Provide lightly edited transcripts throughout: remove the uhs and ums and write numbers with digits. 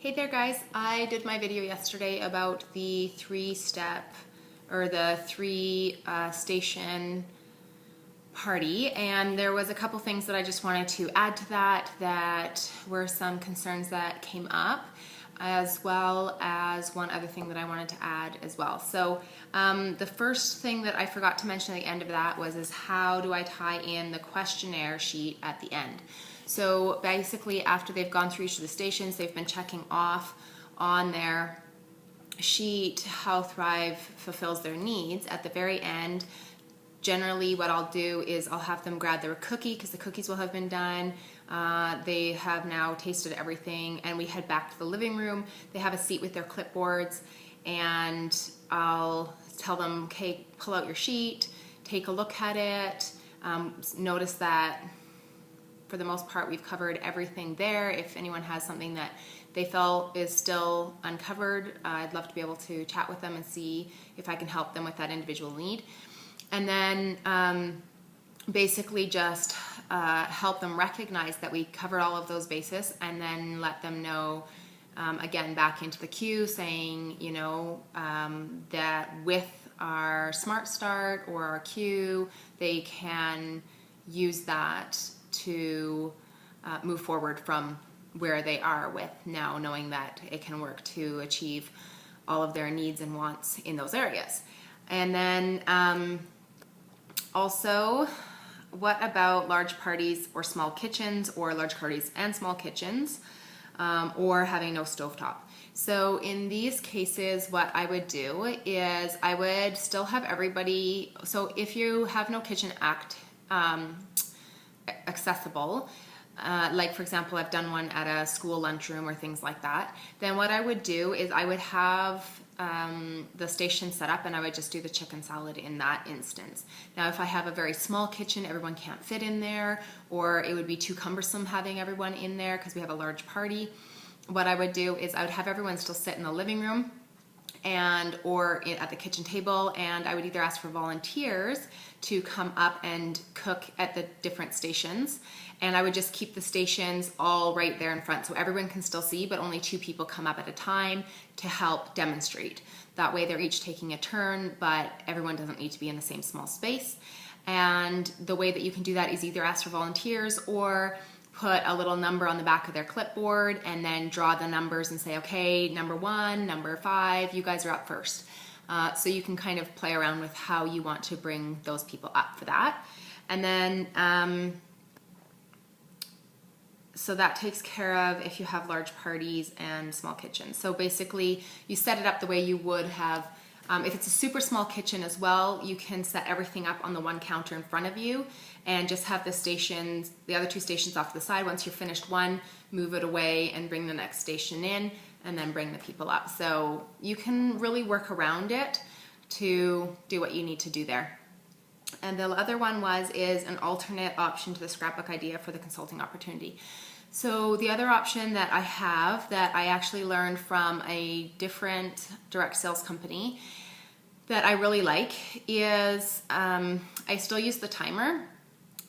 Hey there guys, I did my video yesterday about the three-step or the three-station party, and there was a couple things that I just wanted to add to that were some concerns that came up, as well as one other thing that I wanted to add as well. So the first thing that I forgot to mention at the end of that is how do I tie in the questionnaire sheet at the end. So basically, after they've gone through each of the stations, they've been checking off on their sheet how Thrive fulfills their needs. At the very end, generally what I'll do is I'll have them grab their cookie, because the cookies will have been done. They have now tasted everything, and we head back to the living room. They have a seat with their clipboards, and I'll tell them, okay, pull out your sheet, take a look at it, notice that for the most part we've covered everything there. If anyone has something that they felt is still uncovered, I'd love to be able to chat with them and see if I can help them with that individual need. And then basically just help them recognize that we covered all of those bases, and then let them know, again, back into the queue, saying, you know, that with our Smart Start or our queue, they can use that to move forward from where they are, with now knowing that it can work to achieve all of their needs and wants in those areas. And then also, what about large parties or small kitchens, or large parties and small kitchens, or having no stovetop? So in these cases, what I would do is I would still have everybody, so if you have no kitchen accessible, like for example, I've done one at a school lunchroom or things like that, then what I would do is I would have the station set up, and I would just do the chicken salad in that instance. Now, if I have a very small kitchen, everyone can't fit in there, or it would be too cumbersome having everyone in there because we have a large party, what I would do is I would have everyone still sit in the living room or at the kitchen table, and I would either ask for volunteers to come up and cook at the different stations, and I would just keep the stations all right there in front so everyone can still see, but only 2 people come up at a time to help demonstrate. That way they're each taking a turn, but everyone doesn't need to be in the same small space. And the way that you can do that is either ask for volunteers or put a little number on the back of their clipboard and then draw the numbers and say, okay, number 1, number 5, you guys are up first. So you can kind of play around with how you want to bring those people up for that. And then, so that takes care of if you have large parties and small kitchens. So basically, you set it up the way you would have, if it's a super small kitchen as well, you can set everything up on the one counter in front of you and just have the stations, the other 2 stations off to the side. Once you're finished one, move it away and bring the next station in, and then bring the people up. So you can really work around it to do what you need to do there. And the other one is an alternate option to the scrapbook idea for the consulting opportunity. So the other option that I have, that I actually learned from a different direct sales company that I really like, is I still use the timer,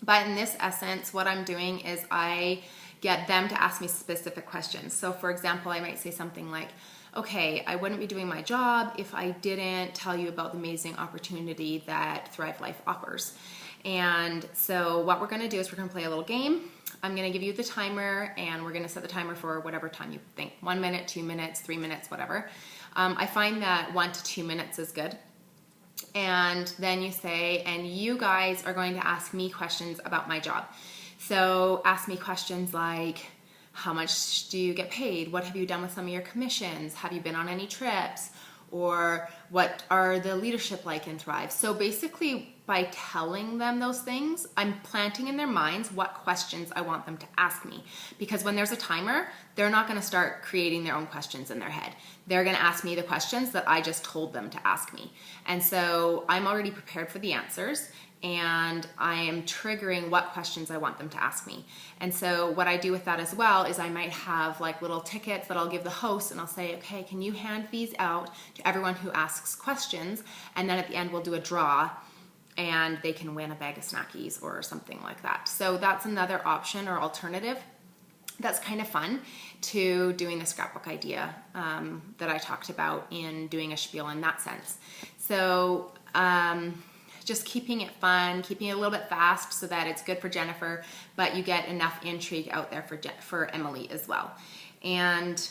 but in this essence, what I'm doing is I get them to ask me specific questions. So for example, I might say something like, okay, I wouldn't be doing my job if I didn't tell you about the amazing opportunity that Thrive Life offers. And so what we're gonna do is we're gonna play a little game. I'm gonna give you the timer, and we're gonna set the timer for whatever time you think, 1 minute, 2 minutes, 3 minutes, whatever. I find that 1 to 2 minutes is good. And then you say, and you guys are going to ask me questions about my job. So ask me questions like, how much do you get paid? What have you done with some of your commissions? Have you been on any trips? Or what are the leadership like in Thrive? So basically, by telling them those things, I'm planting in their minds what questions I want them to ask me. Because when there's a timer, they're not going to start creating their own questions in their head. They're going to ask me the questions that I just told them to ask me. And so I'm already prepared for the answers, and I am triggering what questions I want them to ask me. And so what I do with that as well is I might have like little tickets that I'll give the host, and I'll say, okay, can you hand these out to everyone who asks questions? And then at the end, we'll do a draw, and they can win a bag of Snackies or something like that. So that's another option or alternative. that's kind of fun, to doing the scrapbook idea that I talked about in doing a spiel in that sense. So just keeping it fun, keeping it a little bit fast so that it's good for Jennifer, but you get enough intrigue out there for Emily as well. And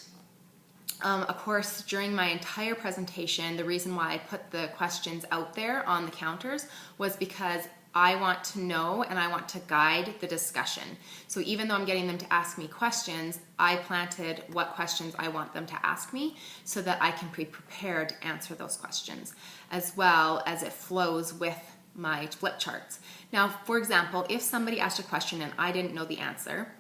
of course, during my entire presentation, the reason why I put the questions out there on the counters was because I want to know and I want to guide the discussion. So even though I'm getting them to ask me questions, I planted what questions I want them to ask me so that I can be prepared to answer those questions, as well as it flows with my flip charts. Now, for example, if somebody asked a question and I didn't know the answer,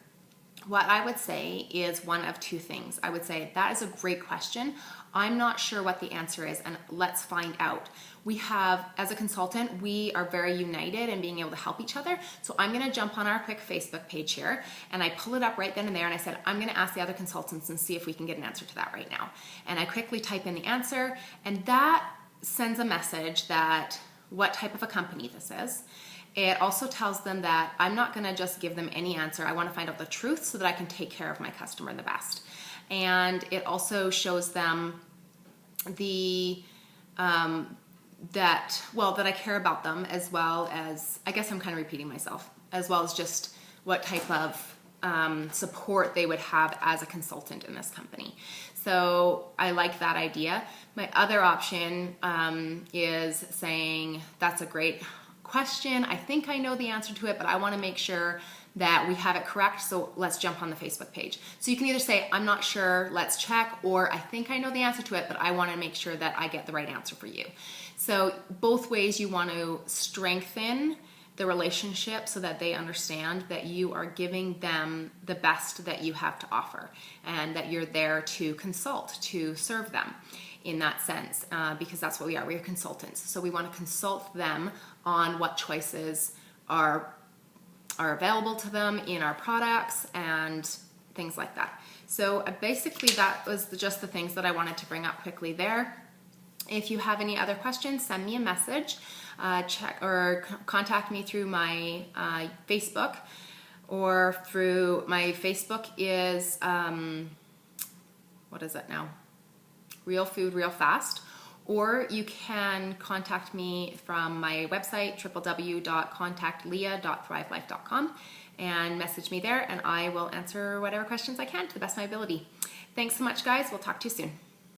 what I would say is one of two things. I would say, that is a great question. I'm not sure what the answer is, and let's find out. We have, as a consultant, we are very united in being able to help each other. So I'm gonna jump on our quick Facebook page here, and I pull it up right then and there, and I said, I'm gonna ask the other consultants and see if we can get an answer to that right now. And I quickly type in the answer, and that sends a message that what type of a company this is. It also tells them that I'm not gonna just give them any answer. I wanna find out the truth so that I can take care of my customer the best. And it also shows them the, that I care about them, as well as, I guess I'm kind of repeating myself, as well as just what type of support they would have as a consultant in this company. So I like that idea. My other option is saying, that's a great question. I think I know the answer to it, but I want to make sure that we have it correct, so let's jump on the Facebook page. So you can either say, I'm not sure, let's check, or I think I know the answer to it, but I want to make sure that I get the right answer for you. So both ways you want to strengthen the relationship so that they understand that you are giving them the best that you have to offer, and that you're there to consult, to serve them in that sense, because that's what we are. We are consultants. So we want to consult them on what choices are available to them in our products and things like that. So basically that was just the things that I wanted to bring up quickly there. If you have any other questions, send me a message, check or contact me through my Facebook, or through my Facebook is, what is it now? Real Food, Real Fast. Or you can contact me from my website, www.contactleah.thrivelife.com, and message me there, and I will answer whatever questions I can to the best of my ability. Thanks so much, guys. We'll talk to you soon.